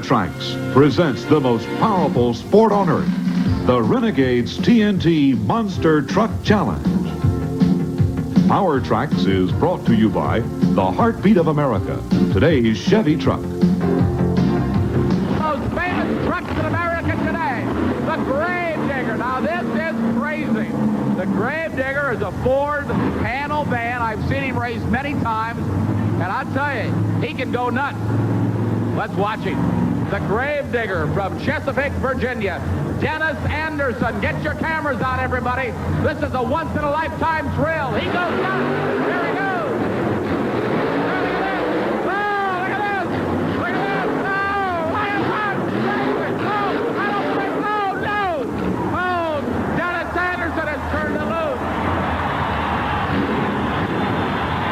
Tracks presents the most powerful sport on earth, the Renegades TNT Monster Truck Challenge. Power Tracks is brought to you by the heartbeat of America, today's Chevy truck. Most famous trucks in America today, the Gravedigger. Now this is crazy. The Gravedigger is a Ford panel van. I've seen him race many times, and I tell you, he can go nuts. Let's watch him. The Gravedigger from Chesapeake, Virginia. Dennis Anderson. Get your cameras out, everybody. This is a once-in-a-lifetime thrill. He goes nuts. Here he goes. Look at this. Look at this. No. Look at this. No. I don't think no. Oh, Dennis Anderson has turned it loose.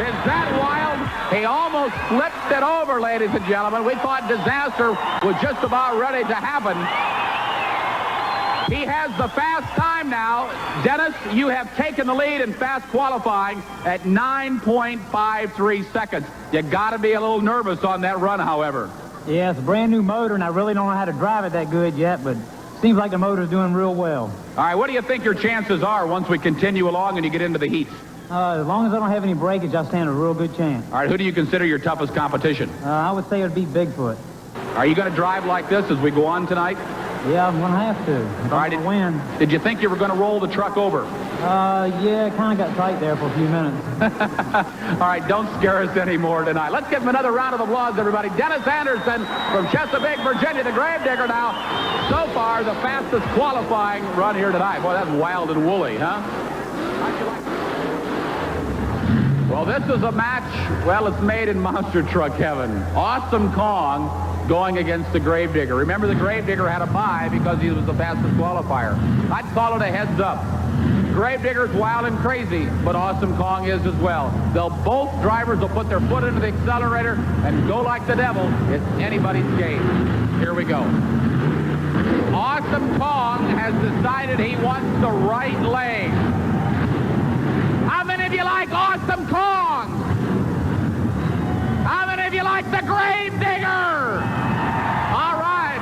Is that wild? He almost flipped it over, ladies and gentlemen. We thought disaster was just about ready to happen. He has the fast time now. Dennis, you have taken the lead in fast qualifying at 9.53 seconds. You got to be a little nervous on that run, however. Yeah, it's a brand new motor, and I really don't know how to drive it that good yet, but seems like the motor's doing real well. All right, what do you think your chances are once we continue along and you get into the heat? As long as I don't have any breakage, I stand a real good chance. All right, who do you consider your toughest competition? I would say it would be Bigfoot. Are you going to drive like this as we go on tonight? Yeah, I'm going to have to. If All right, I'm going to win. Did you think you were going to roll the truck over? Yeah, it kind of got tight there for a few minutes. All right, don't scare us anymore tonight. Let's give him another round of applause, everybody. Dennis Anderson from Chesapeake, Virginia, the Gravedigger now. So far, the fastest qualifying run here tonight. Boy, that's wild and woolly, huh? How'd you like it? Well, this is a match, well, it's made in monster truck heaven. Awesome Kong going against the Gravedigger. Remember, the Gravedigger had a bye because he was the fastest qualifier. I'd call it a heads up. Gravedigger's wild and crazy, but Awesome Kong is as well. Both drivers will put their foot into the accelerator and go like the devil. It's anybody's game. Here we go. Awesome Kong has decided he wants the right lane. How many of you like Awesome Kong? How many of you like the Gravedigger? All right.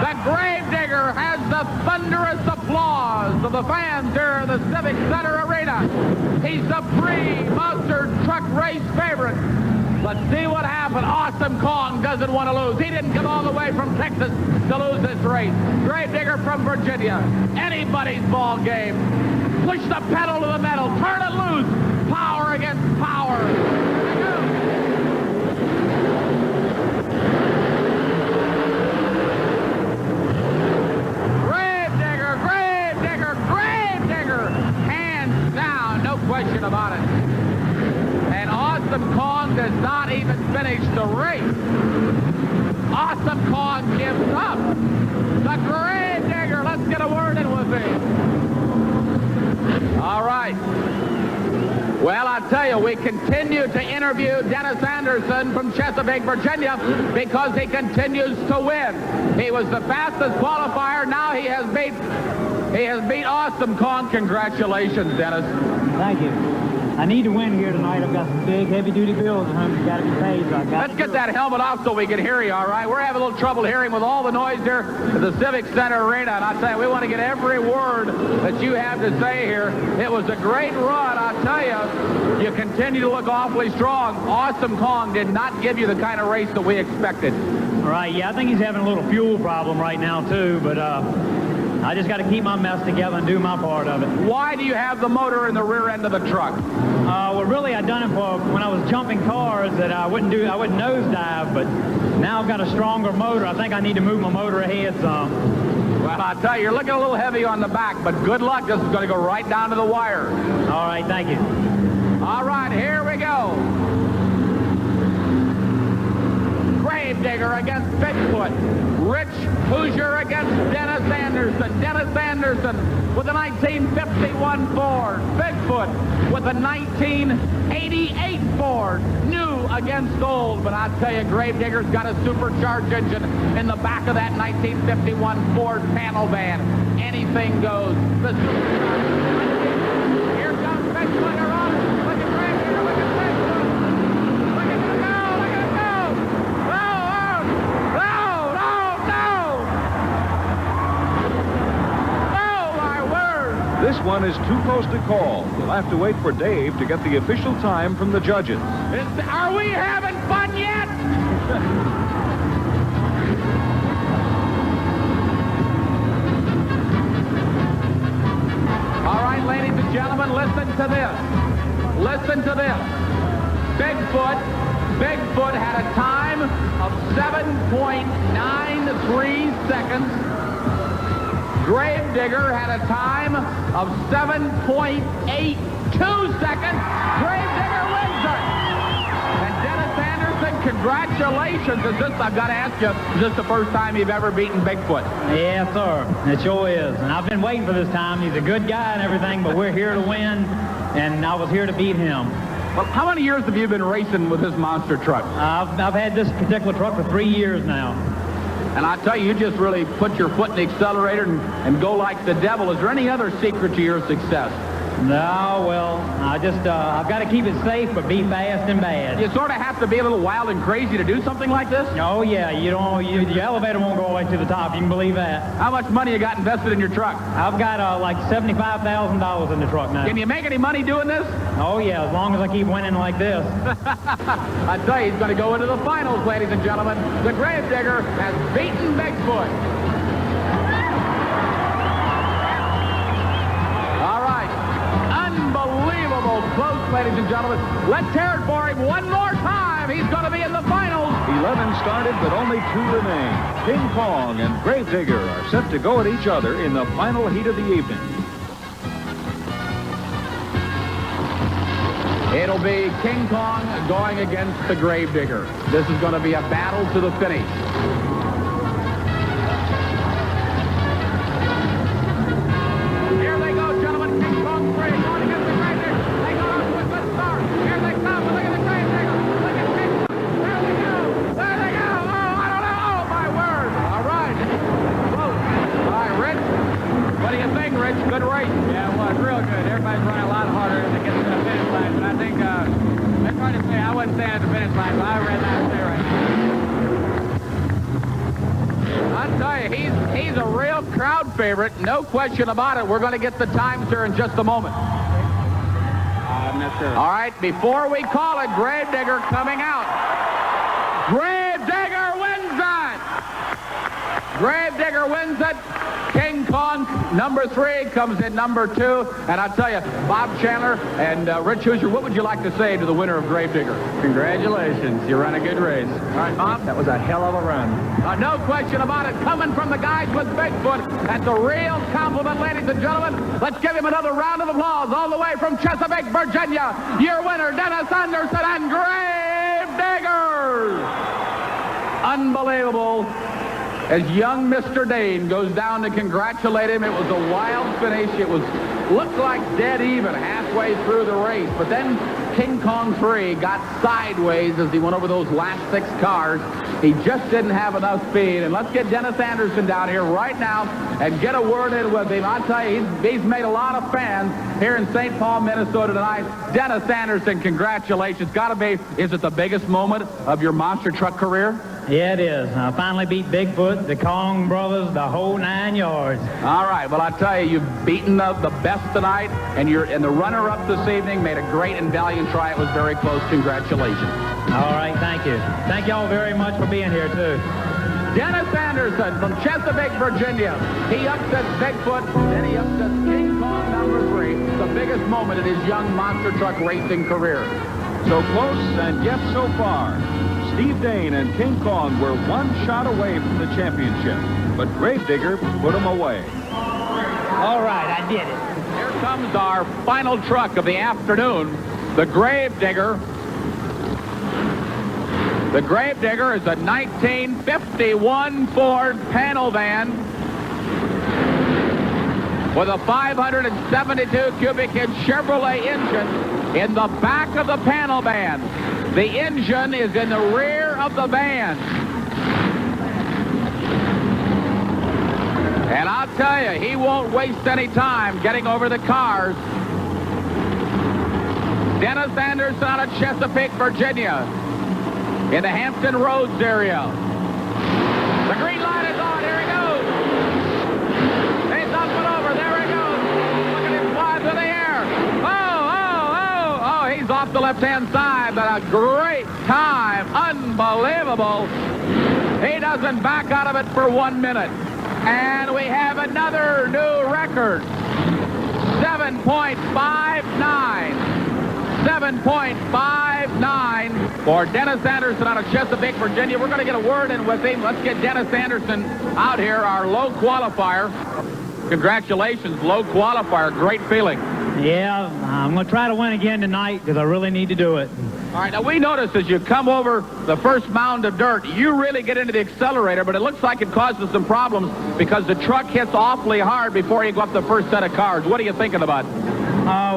The Gravedigger has the thunderous applause of the fans here in the Civic Center Arena. He's the pre-monster truck race favorite. Let's see what happened. Awesome Kong doesn't want to lose. He didn't come all the way from Texas to lose this race. Gravedigger from Virginia. Anybody's ball game. Push the pedal to the metal. Turn it loose. Power against power. Gravedigger, Gravedigger, Gravedigger. Hands down. No question about it. And Awesome Kong does not even finish the race. Awesome Kong gives up. The Gravedigger. Let's get a word in with him. All right. Well, I tell you, we continue to interview Dennis Anderson from Chesapeake, Virginia, because he continues to win. He was the fastest qualifier. Now he has beat Awesome Kong. Congratulations, Dennis. Thank you. I need to win here tonight. I've got some big, heavy-duty bills at home. Got to be paid. So Let's get that helmet off so we can hear you, all right? We're having a little trouble hearing with all the noise here at the Civic Center Arena. And I tell you, we want to get every word that you have to say here. It was a great run. I tell you, you continue to look awfully strong. Awesome Kong did not give you the kind of race that we expected. All right, yeah, I think he's having a little fuel problem right now, too. But I just got to keep my mess together and do my part of it. Why do you have the motor in the rear end of the truck? Well, really, I done it for when I was jumping cars that I wouldn't nosedive, but now I've got a stronger motor. I think I need to move my motor ahead some. Well, I tell you, you're looking a little heavy on the back, but good luck. This is going to go right down to the wire. All right, thank you. All right, here we go. Gravedigger against Bigfoot. Rich Hoosier against Dennis Anderson. Dennis Anderson with a 1951 Ford. Bigfoot with a 1988 Ford. New against old, but I tell you, Gravedigger's got a supercharged engine in the back of that 1951 Ford panel van. Anything goes. Here comes Bigfoot around. Look at Gravedigger. Look at Bigfoot. Look at him go. Look at him go. No, no, no, no. This one is too close to call. We'll have to wait for Dave to get the official time from the judges. Are we having fun yet? All right, ladies and gentlemen, listen to this. Listen to this. Bigfoot had a time of 7.93 seconds. Gravedigger had a time of 7.82 seconds. Gravedigger wins it. And Dennis Anderson, congratulations. I've got to ask you, is this the first time you've ever beaten Bigfoot? Yes, sir. It sure is. And I've been waiting for this time. He's a good guy and everything, but we're here to win, and I was here to beat him. Well, how many years have you been racing with this monster truck? I've had this particular truck for 3 years now. And I tell you just really put your foot in the accelerator and go like the devil. Is there any other secret to your success? No, well, I've got to keep it safe, but be fast and bad. You sort of have to be a little wild and crazy to do something like this? Oh, yeah, your elevator won't go all the way to the top. You can believe that. How much money you got invested in your truck? I've got like $75,000 in the truck now. Can you make any money doing this? Oh, yeah, as long as I keep winning like this. I tell you, he's going to go into the finals, ladies and gentlemen. The Gravedigger has beaten Bigfoot. All right. Unbelievable close, ladies and gentlemen. Let's hear it for him one more time. He's going to be in the finals. 11 started, but only 2 remain. King Kong and Gravedigger are set to go at each other in the final heat of the evening. It'll be King Kong going against the Gravedigger. This is going to be a battle to the finish. Here they go, gentlemen. King Kong 3 going against the Gravedigger. They got off to a good start. Here they come. Look at the Gravedigger. Look at King Kong. There they go. There they go. Oh, I don't know. Oh, my word. All right. Whoa. All right, Rich. What do you think, Rich? Good race. Yeah, it was real good. Everybody's running a lot harder to get to the finish line, but I think they're trying to say I wasn't saying at the finish line, but I ran out there right now. I tell you, he's a real crowd favorite, no question about it. We're going to get the times here in just a moment. I'm not sure. All right, before we call it, Gravedigger coming out. Gravedigger wins it! Gravedigger wins it. King Kong, number 3, comes in number 2. And I tell you, Bob Chandler and Rich Hoosier, what would you like to say to the winner of Gravedigger? Congratulations. You ran a good race. All right, Bob? That was a hell of a run. No question about it. Coming from the guys with Bigfoot. That's a real compliment, ladies and gentlemen. Let's give him another round of applause all the way from Chesapeake, Virginia. Your winner, Dennis Anderson and Gravedigger. Unbelievable. As young Mr. Dane goes down to congratulate him, it was a wild finish. It looked like dead even halfway through the race. But then King Kong 3 got sideways as he went over those last 6 cars. He just didn't have enough speed. And let's get Dennis Anderson down here right now and get a word in with him. I'll tell you, he's made a lot of fans here in St. Paul, Minnesota tonight. Dennis Anderson, congratulations. Got to be, is it the biggest moment of your monster truck career? Yeah, it is. I finally beat Bigfoot, the Kong brothers, the whole 9 yards. All right. Well, I tell you, you've beaten the best tonight, and the runner-up this evening made a great and valiant try. It was very close. Congratulations. All right, thank you. Thank you all very much for being here, too. Dennis Anderson from Chesapeake, Virginia. He upsets Bigfoot, then he upsets King Kong number 3, the biggest moment in his young monster truck racing career. So close and yet so far. Steve Dane and King Kong were 1 shot away from the championship, but Gravedigger put them away. All right, I did it. Here comes our final truck of the afternoon, the Gravedigger. The Gravedigger is a 1951 Ford panel van with a 572 cubic inch Chevrolet engine in the back of the panel van. The engine is in the rear of the van. And I'll tell you, he won't waste any time getting over the cars. Dennis Anderson out of Chesapeake, Virginia, in the Hampton Roads area. The green light is on. Here he goes. He's up and over. There he goes. Look at him left-hand side, but a great time. Unbelievable. He doesn't back out of it for 1 minute. And we have another new record. 7.59. 7.59 for Dennis Anderson out of Chesapeake, Virginia. We're going to get a word in with him. Let's get Dennis Anderson out here, our low qualifier. Congratulations, low qualifier. Great feeling. Yeah, I'm going to try to win again tonight because I really need to do it. All right, now we noticed as you come over the first mound of dirt, you really get into the accelerator, but it looks like it causes some problems because the truck hits awfully hard before you go up the first set of cars. What are you thinking about?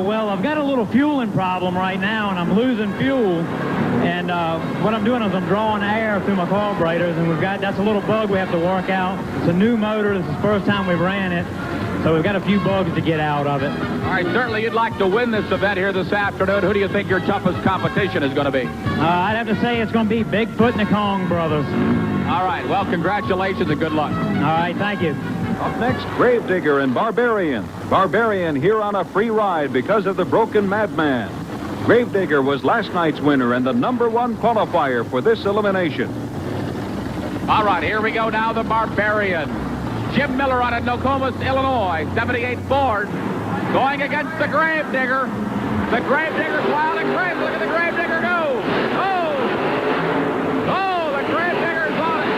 Well, I've got a little fueling problem right now, and I'm losing fuel. And what I'm doing is I'm drawing air through my carburetors, and that's a little bug we have to work out. It's a new motor. This is the first time we've ran it. So we've got a few bugs to get out of it. All right, certainly you'd like to win this event here this afternoon. Who do you think your toughest competition is going to be? I'd have to say it's going to be Bigfoot and the Kong brothers. All right, well, congratulations and good luck. All right, thank you. Up next, Gravedigger and Barbarian. Barbarian here on a free ride because of the broken Madman. Gravedigger was last night's winner and the #1 qualifier for this elimination. All right, here we go now, the Barbarian. Jim Miller out of Nokomis, Illinois, 78 Ford, going against the Gravedigger. The Gravedigger's wild and crazy. Look at the Gravedigger go. Oh! Oh, the Gravedigger's on it.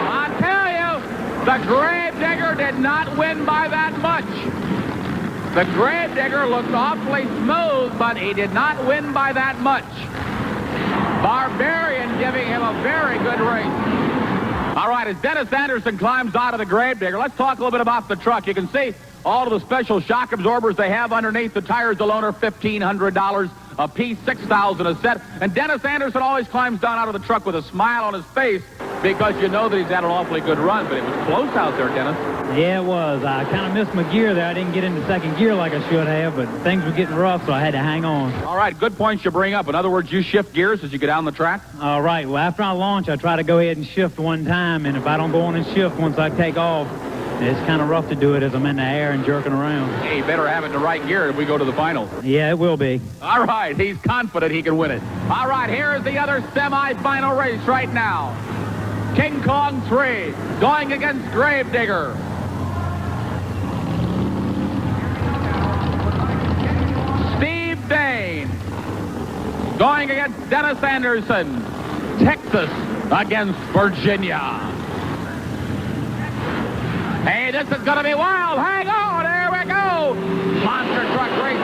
I tell you, the Gravedigger did not win by that much. The Gravedigger looked awfully smooth, but he did not win by that much. Barbarian giving him a very good race. All right, as Dennis Anderson climbs out of the Gravedigger, let's talk a little bit about the truck. You can see all of the special shock absorbers they have underneath. The tires alone are $1,500 a piece, $6,000 a set. And Dennis Anderson always climbs down out of the truck with a smile on his face because you know that he's had an awfully good run, but it was close out there, Dennis. Yeah, it was. I kind of missed my gear there. I didn't get into second gear like I should have, but things were getting rough, so I had to hang on. All right, good points you bring up. In other words, you shift gears as you get down the track? All right. Well, after I launch, I try to go ahead and shift one time, and if I don't go on and shift once I take off, it's kind of rough to do it as I'm in the air and jerking around. Hey, you better have it in the right gear if we go to the finals. Yeah, it will be. All right, he's confident he can win it. All right, here is the other semi-final race right now. King Kong 3 going against Gravedigger. Steve Dane going against Dennis Anderson. Texas against Virginia. Hey, this is going to be wild. Hang on. There we go. Monster truck race.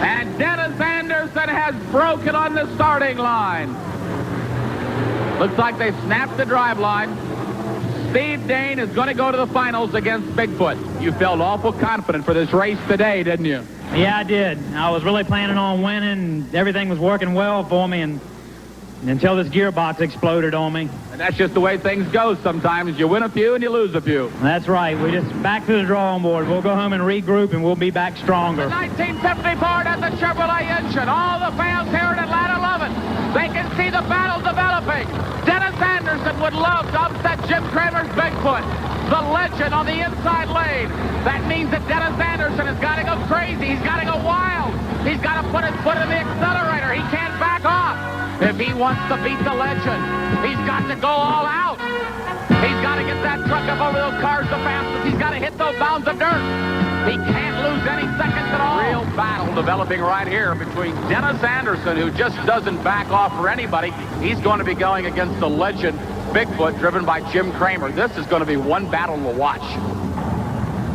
And Dennis Anderson has broken on the starting line. Looks like they snapped the drive line. Steve Dane is going to go to the finals against Bigfoot. You felt awful confident for this race today, didn't you? Yeah, I did. I was really planning on winning. Everything was working well for me, and until this gearbox exploded on me. And that's just the way things go sometimes. You win a few and you lose a few. That's right. We just back to the drawing board. We'll go home and regroup, and we'll be back stronger. The 1950 Ford at the Chevrolet engine. All the fans here in Atlanta love it. They can see the battle developing. Dennis Anderson would love to upset Jim Kramer's Bigfoot. The legend on the inside lane. That means that Dennis Anderson has got to go crazy. He's got to go wild. He's got to put his foot in the accelerator. He can't back off. If he wants to beat the legend, he's got to go all out. He's got to get that truck up over those cars the fastest. He's got to hit those mounds of dirt. He can't lose any seconds at all. Real battle developing right here between Dennis Anderson, who just doesn't back off for anybody. He's going to be going against the legend Bigfoot, driven by Jim Kramer. This is going to be one battle to watch.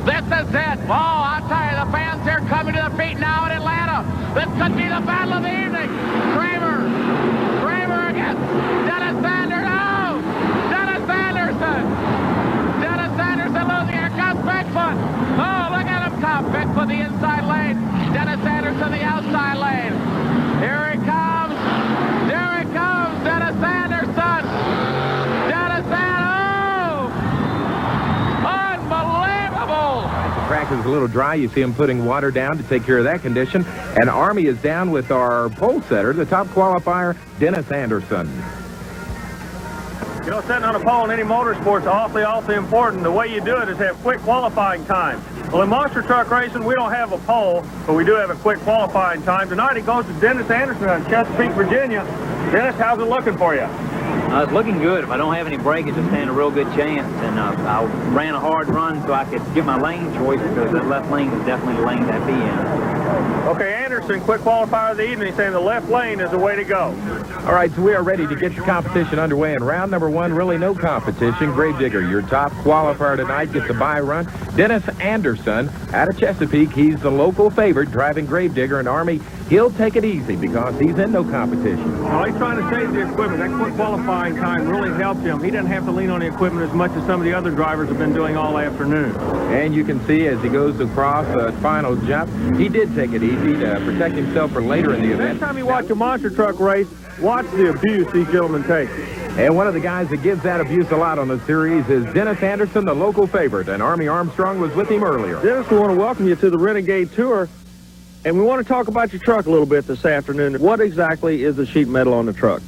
This is it. Oh, I'll tell you, the fans here coming to their feet now in Atlanta. This could be the battle of the evening. Kramer against Dennis Anderson. Oh, Dennis Anderson. Dennis Anderson losing. Here comes Bigfoot. Oh, look at him come. Bigfoot the inside lane. Dennis Anderson the outside lane. Here he comes. There he comes. Dennis Anderson. Dennis Anderson. Unbelievable. The track is a little dry. You see him putting water down to take care of that condition. And Army is down with our pole setter, the top qualifier, Dennis Anderson. You know, setting on a pole in any motorsports is awfully important. The way you do it is have quick qualifying time. Well, in monster truck racing, we don't have a pole, but we do have a quick qualifying time. Tonight, it goes to Dennis Anderson on Chesapeake, Virginia. Dennis, how's it looking for you? It's looking good. If I don't have any breakage, I stand a real good chance. And I ran a hard run so I could get my lane choice because that left lane is definitely the lane that be in. Okay, Anderson, quick qualifier of the evening, saying the left lane is the way to go. All right, so we are ready to get the competition underway. In round number 1, really no competition. Gravedigger, your top qualifier tonight, gets a bye run. Dennis Anderson out of Chesapeake. He's the local favorite driving Gravedigger and Army. He'll take it easy because he's in no competition. Well, he's trying to save the equipment. That quick qualifying time really helped him. He didn't have to lean on the equipment as much as some of the other drivers have been doing all afternoon. And you can see as he goes across the final jump, he did take it easy to protect himself for later in the event. Next time you watch a monster truck race, watch the abuse these gentlemen take. And one of the guys that gives that abuse a lot on the series is Dennis Anderson, the local favorite, and Army Armstrong was with him earlier. Dennis, we want to welcome you to the Renegade Tour, and we want to talk about your truck a little bit this afternoon. What exactly is the sheet metal on the truck?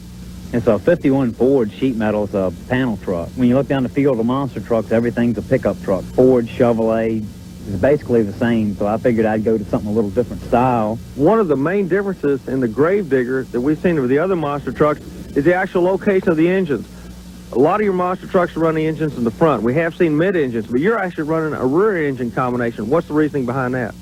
It's a 51 Ford sheet metal. It's a panel truck. When you look down the field of monster trucks, everything's a pickup truck. Ford, Chevrolet, it's basically the same, so I figured I'd go to something a little different style. One of the main differences in the Gravedigger that we've seen with the other monster trucks is the actual location of the engines. A lot of your monster trucks run the engines in the front. We have seen mid-engines, but you're actually running a rear engine combination. What's the reasoning behind that?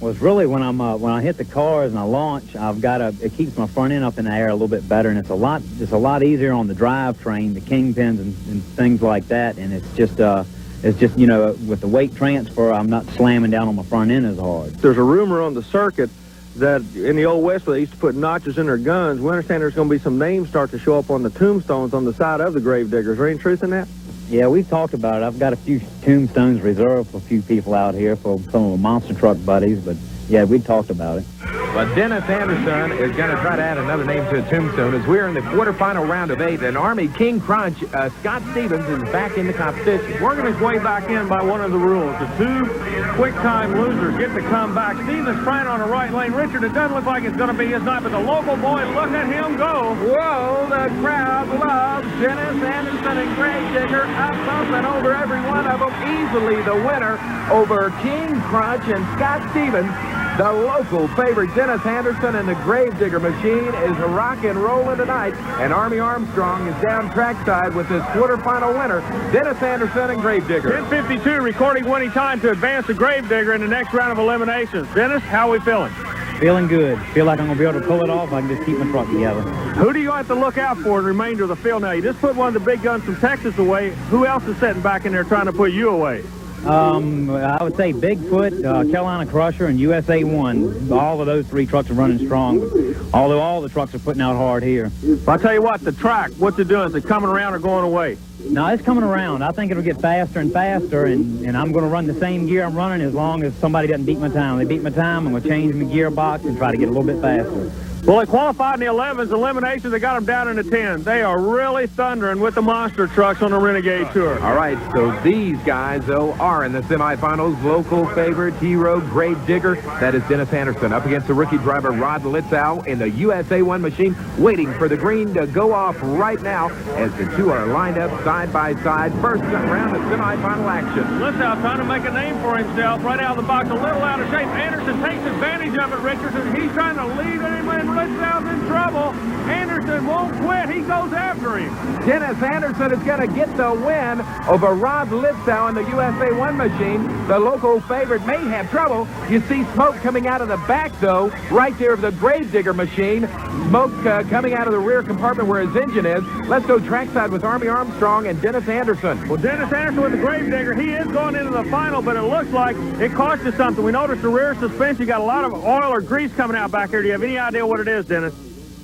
Well, it's really when I hit the cars and I launch, it keeps my front end up in the air a little bit better, and it's a lot easier on the drivetrain, the kingpins and things like that, and it's just you know, with the weight transfer, I'm not slamming down on my front end as hard. There's a rumor on the circuit that in the Old West where they used to put notches in their guns, we understand there's going to be some names start to show up on the tombstones on the side of the Gravedigger. Is there any truth in that? Yeah, we've talked about it. I've got a few tombstones reserved for a few people out here, for some of the monster truck buddies, but yeah, we talked about it. But Dennis Anderson is going to try to add another name to a tombstone as we're in the quarterfinal round of 8. And Army King Crunch, Scott Stevens, is back in the competition. Working his way back in by one of the rules. The 2 quick-time losers get to come back. Stevens trying on the right lane. Richard, it doesn't look like it's going to be his night, but the local boy, look at him go. Whoa, the crowd loves Dennis Anderson and Gravedigger. Up, and over every one of them. Easily the winner over King Crunch and Scott Stevens. The local favorite, Dennis Anderson, and the Gravedigger machine is rock and rolling tonight. And Army Armstrong is down trackside with this quarterfinal winner, Dennis Anderson and Gravedigger. 10:52, recording winning time to advance the Gravedigger in the next round of eliminations. Dennis, how are we feeling? Feeling good. Feel like I'm going to be able to pull it off. I can just keep my truck together. Who do you have to look out for in the remainder of the field now? You just put one of the big guns from Texas away. Who else is sitting back in there trying to put you away? I would say Bigfoot, Carolina Crusher, and USA 1. All of those 3 trucks are running strong, although all the trucks are putting out hard here. I'll tell you what, the track, what's it doing? Is it coming around or going away? No, it's coming around. I think it'll get faster and faster, and I'm going to run the same gear I'm running as long as somebody doesn't beat my time. They beat my time, I'm going to change my gearbox and try to get a little bit faster. Well, they qualified in the 11s, eliminations, they got them down in the 10s. They are really thundering with the monster trucks on the Renegade Tour. All right, so these guys, though, are in the semifinals. Local favorite, hero, Gravedigger. That is Dennis Anderson up against the rookie driver, Rod Litzow, in the USA 1 machine, waiting for the green to go off right now as the two are lined up side by side. First round of semifinal action. Litzow trying to make a name for himself, right out of the box, a little out of shape. Anderson takes advantage of it, Richardson. He's trying to lead him in. Litzow's in trouble. Anderson won't quit. He goes after him. Dennis Anderson is going to get the win over Rod Litzow in the USA 1 machine. The local favorite may have trouble. You see smoke coming out of the back, though, right there of the Gravedigger machine. Smoke coming out of the rear compartment where his engine is. Let's go trackside with Army Armstrong and Dennis Anderson. Well, Dennis Anderson with the Gravedigger, he is going into the final, but it looks like it cost you something. We noticed the rear suspension got a lot of oil or grease coming out back here. Do you have any idea what it is, Dennis?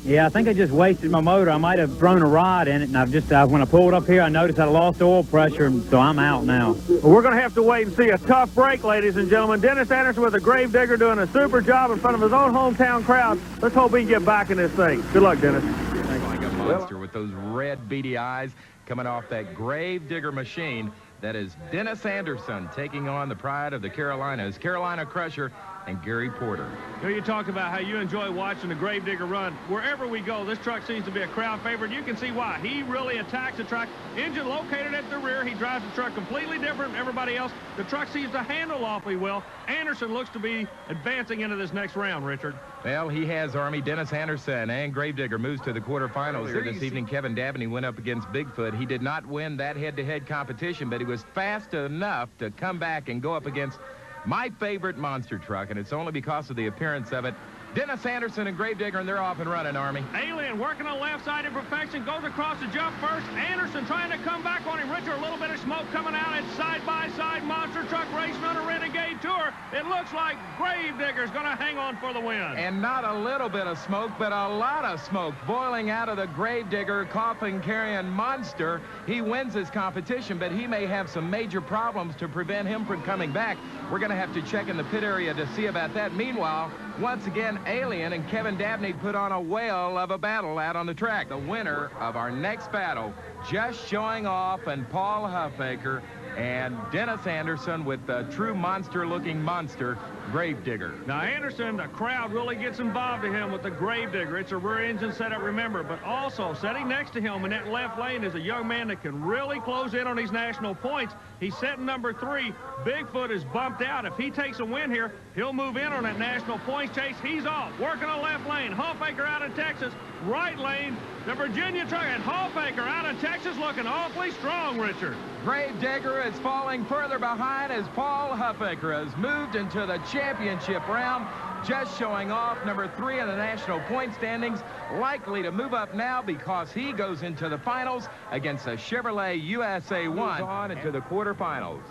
Yeah, I think I just wasted my motor. I might have thrown a rod in it, and when I pulled up here, I noticed I lost oil pressure, and so I'm out now. Well, we're going to have to wait and see a tough break, ladies and gentlemen. Dennis Anderson with the Gravedigger doing a super job in front of his own hometown crowd. Let's hope he can get back in this thing. Good luck, Dennis. Like a monster with those red beady eyes coming off that Gravedigger machine. That is Dennis Anderson taking on the pride of the Carolinas, Carolina Crusher, and Gary Porter. You talked about how you enjoy watching the Gravedigger run. Wherever we go, this truck seems to be a crowd favorite. You can see why. He really attacks the track. Engine located at the rear. He drives the truck completely different from everybody else. The truck seems to handle awfully well. Anderson looks to be advancing into this next round, Richard. Well, he has, Army. Dennis Anderson and Gravedigger moves to the quarterfinals here this evening. Kevin Dabney went up against Bigfoot. He did not win that head-to-head competition, but he was fast enough to come back and go up against my favorite monster truck, and it's only because of the appearance of it. Dennis Anderson and Gravedigger, and they're off and running, Army. Alien working on the left side in perfection, goes across the jump first. Anderson trying to come back on him. Richard, a little bit of smoke coming out. It's side-by-side monster truck racing on a Renegade Tour. It looks like Gravedigger's going to hang on for the win. And not a little bit of smoke, but a lot of smoke boiling out of the Gravedigger coffin-carrying monster. He wins this competition, but he may have some major problems to prevent him from coming back. We're going to have to check in the pit area to see about that. Meanwhile, once again, Alien and Kevin Dabney put on a whale of a battle out on the track. The winner of our next battle, just showing off, and Paul Huffaker and Dennis Anderson with the true monster-looking monster, Gravedigger. Now, Anderson, the crowd really gets involved in him with the Gravedigger. It's a rear engine setup, remember, but also sitting next to him in that left lane is a young man that can really close in on these national points. He's setting number 3. Bigfoot is bumped out. If he takes a win here, he'll move in on that national points chase. He's off. Working on left lane. Huffaker out of Texas. Right lane, the Virginia truck. And Huffaker out of Texas looking awfully strong, Richard. Gravedigger is falling further behind as Paul Huffaker has moved into the championship round, just showing off, number 3 in the national point standings, likely to move up now because he goes into the finals against the Chevrolet USA 1 on into the quarterfinals.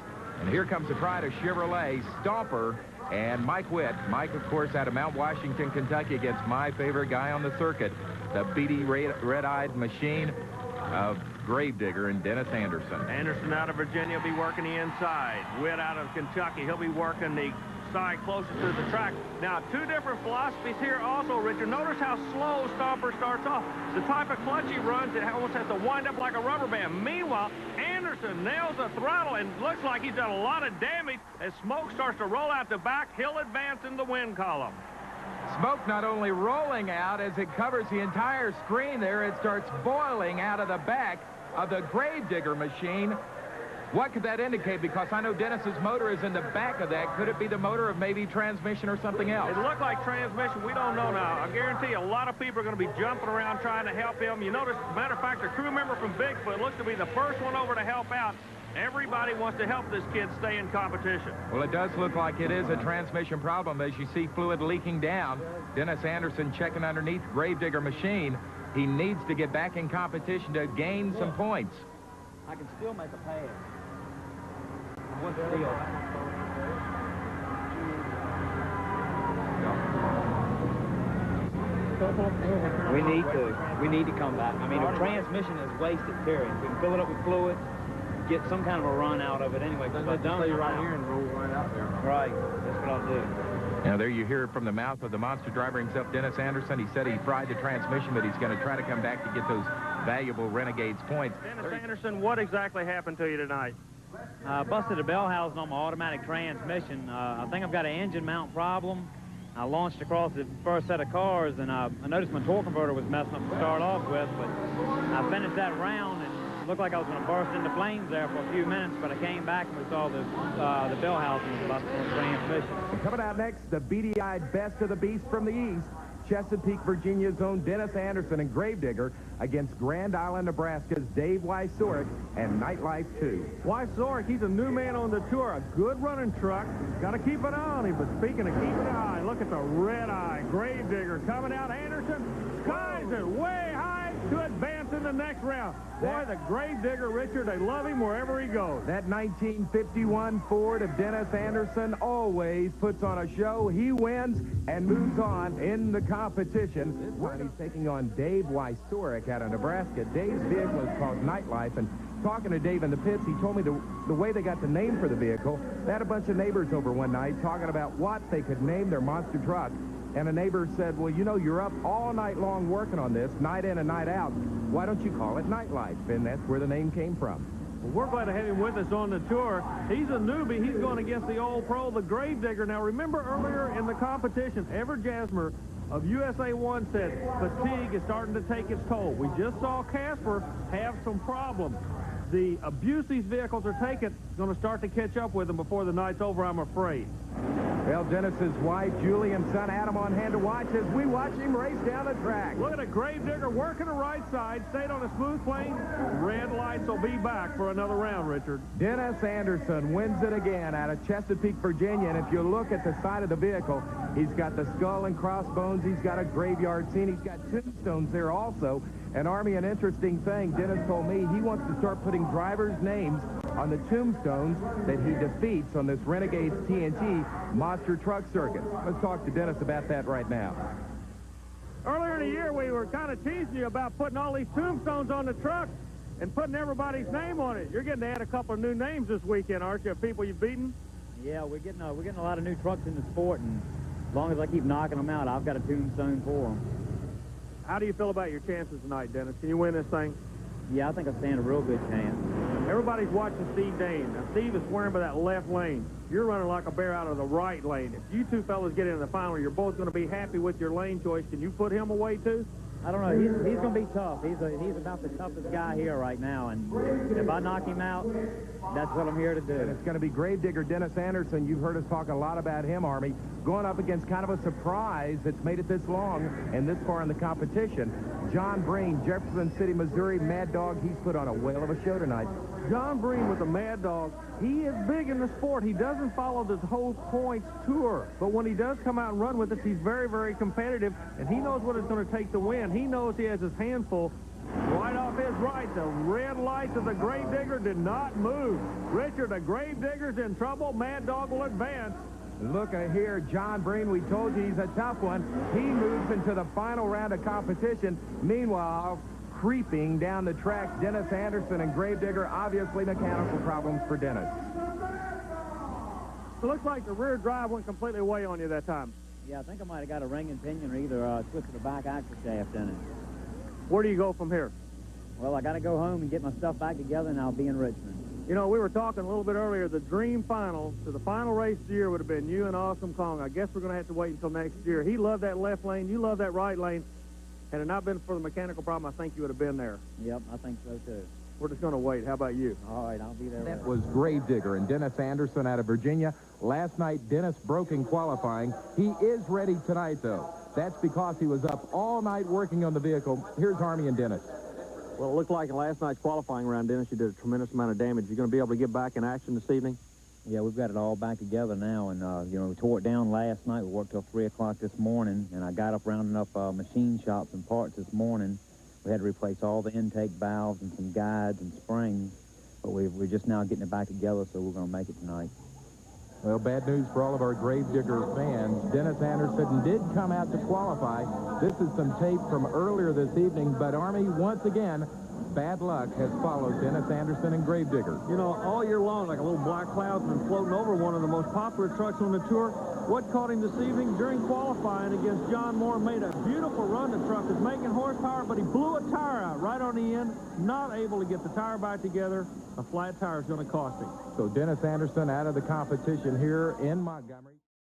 And here comes the pride of Chevrolet, Stomper and Mike Witt. Mike, of course, out of Mount Washington, Kentucky, against my favorite guy on the circuit, the beady red-eyed machine of Gravedigger and Dennis Anderson. Anderson out of Virginia will be working the inside. Witt out of Kentucky, he'll be working the side closest to the track. Now, 2 different philosophies here also, Richard. Notice how slow Stomper starts off. The type of clutch he runs, it almost has to wind up like a rubber band. Meanwhile, Anderson nails the throttle and looks like he's done a lot of damage. As smoke starts to roll out the back, he'll advance in the win column. Smoke not only rolling out as it covers the entire screen there, it starts boiling out of the back of the Gravedigger machine. What could that indicate? Because I know Dennis's motor is in the back of that. Could it be the motor of maybe transmission or something else? It looked like transmission. We don't know now. I guarantee you a lot of people are going to be jumping around trying to help him. You notice, as a matter of fact, the crew member from Bigfoot looks to be the first one over to help out. Everybody wants to help this kid stay in competition. Well, it does look like it is a transmission problem as you see fluid leaking down. Dennis Anderson checking underneath Gravedigger machine. He needs to get back in competition to gain some points. I can still make a pass. What's the deal? We need to come back. I mean, the transmission is wasted, period. We can fill it up with fluid, get some kind of a run out of it anyway. Because I don't right here and roll right out there. Right, that's what I'll do. Now, there you hear it from the mouth of the monster driver himself, Dennis Anderson. He said he fried the transmission, but he's going to try to come back to get those valuable Renegades points. Dennis Anderson, what exactly happened to you tonight? I busted a bell housing on my automatic transmission. I think I've got an engine mount problem. I launched across the first set of cars, and I noticed my torque converter was messing up to start off with, but I finished that round, and it looked like I was going to burst into flames there for a few minutes, but I came back and we saw the bell housing was busted on the transmission. Coming out next, the beady-eyed best of the beast from the east, Chesapeake, Virginia's own Dennis Anderson and Gravedigger against Grand Island, Nebraska's Dave Wysorek and Nightlife 2. Wysorek, he's a new man on the tour, a good running truck. Got to keep an eye on him, but speaking of keeping an eye, look at the red eye. Gravedigger coming out. Anderson skies it way high to advance in the next round. Boy, the Gravedigger, Richard, they love him wherever he goes. That 1951 Ford of Dennis Anderson always puts on a show. He wins and moves on in the competition. This time he's taking on Dave Wysorek out of Nebraska. Dave's vehicle is called Nightlife, and talking to Dave in the pits, he told me the way they got the name for the vehicle, they had a bunch of neighbors over one night talking about what they could name their monster truck. And a neighbor said, well, you know, you're up all night long working on this, night in and night out. Why don't you call it Nightlife? And that's where the name came from. Well, we're glad to have him with us on the tour. He's a newbie. He's going against the old pro, the Gravedigger. Now, remember earlier in the competition, Everett Jasmer of USA 1 said fatigue is starting to take its toll. We just saw Casper have some problems. The abuse these vehicles are taking is going to start to catch up with them before the night's over, I'm afraid. Well, Dennis's wife, Julie, and son Adam on hand to watch as we watch him race down the track. Look at a Gravedigger working the right side, stayed on a smooth plane. Red lights will be back for another round, Richard. Dennis Anderson wins it again out of Chesapeake, Virginia. And if you look at the side of the vehicle, he's got the skull and crossbones. He's got a graveyard scene. He's got tombstones there also. And, Army, an interesting thing, Dennis told me he wants to start putting drivers' names on the tombstones that he defeats on this Renegades TNT monster truck circuit. Let's talk to Dennis about that right now. Earlier in the year, we were kind of teasing you about putting all these tombstones on the truck and putting everybody's name on it. You're getting to add a couple of new names this weekend, aren't you, of people you've beaten? Yeah, we're getting a lot of new trucks in the sport, and as long as I keep knocking them out, I've got a tombstone for them. How do you feel about your chances tonight, Dennis? Can you win this thing? Yeah, I think I stand a real good chance. Everybody's watching Steve Dane. Now, Steve is swearing by that left lane. You're running like a bear out of the right lane. If you two fellas get into the final, you're both going to be happy with your lane choice. Can you put him away, too? I don't know. He's going to be tough. He's about the toughest guy here right now, and if I knock him out, that's what I'm here to do. And it's going to be Gravedigger Dennis Anderson. You've heard us talk a lot about him, Army, going up against kind of a surprise that's made it this long and this far in the competition. John Breen, Jefferson City, Missouri, Mad Dog. He's put on a whale of a show tonight. John Breen with the Mad Dog. He is big in the sport. He doesn't follow this whole points tour. But when he does come out and run with us, he's very, very competitive, and he knows what it's going to take to win. He knows he has his handful. Right off his right, the red lights of the Gravedigger did not move. Richard, the Gravedigger's in trouble. Mad Dog will advance. Look at here, John Breen. We told you he's a tough one. He moves into the final round of competition. Meanwhile, creeping down the track, Dennis Anderson and Gravedigger. Obviously, mechanical problems for Dennis. It looks like the rear drive went completely away on you that time. Yeah, I think I might have got a ring and pinion or either twisted the back axle shaft in it. Where do you go from here? Well, I got to go home and get my stuff back together, and I'll be in Richmond. You know, we were talking a little bit earlier, the dream final to the final race of the year would have been you and Awesome Kong. I guess we're going to have to wait until next year. He loved that left lane. You love that right lane. Had it not been for the mechanical problem, I think you would have been there. Yep, I think so, too. We're just going to wait. How about you? All right, I'll be there. That was Gravedigger and Dennis Anderson out of Virginia. Last night, Dennis broke in qualifying. He is ready tonight, though. That's because he was up all night working on the vehicle. Here's Army and Dennis. Well, it looked like in last night's qualifying round, Dennis, you did a tremendous amount of damage. You're going to be able to get back in action this evening? Yeah, we've got it all back together now, and, you know, we tore it down last night. We worked till 3 o'clock this morning, and I got up rounding up machine shops and parts this morning. We had to replace all the intake valves and some guides and springs, but we're just now getting it back together, so we're going to make it tonight. Well, bad news for all of our Gravedigger fans. Dennis Anderson did come out to qualify. This is some tape from earlier this evening, but Army, once again, bad luck has followed Dennis Anderson and Gravedigger. You know, all year long, like a little black cloud's been floating over one of the most popular trucks on the tour. What caught him this evening during qualifying against John Moore, made a beautiful run. The truck is making horsepower, but he blew a tire out right on the end, not able to get the tire back together. A flat tire is going to cost him. So Dennis Anderson out of the competition here in Montgomery.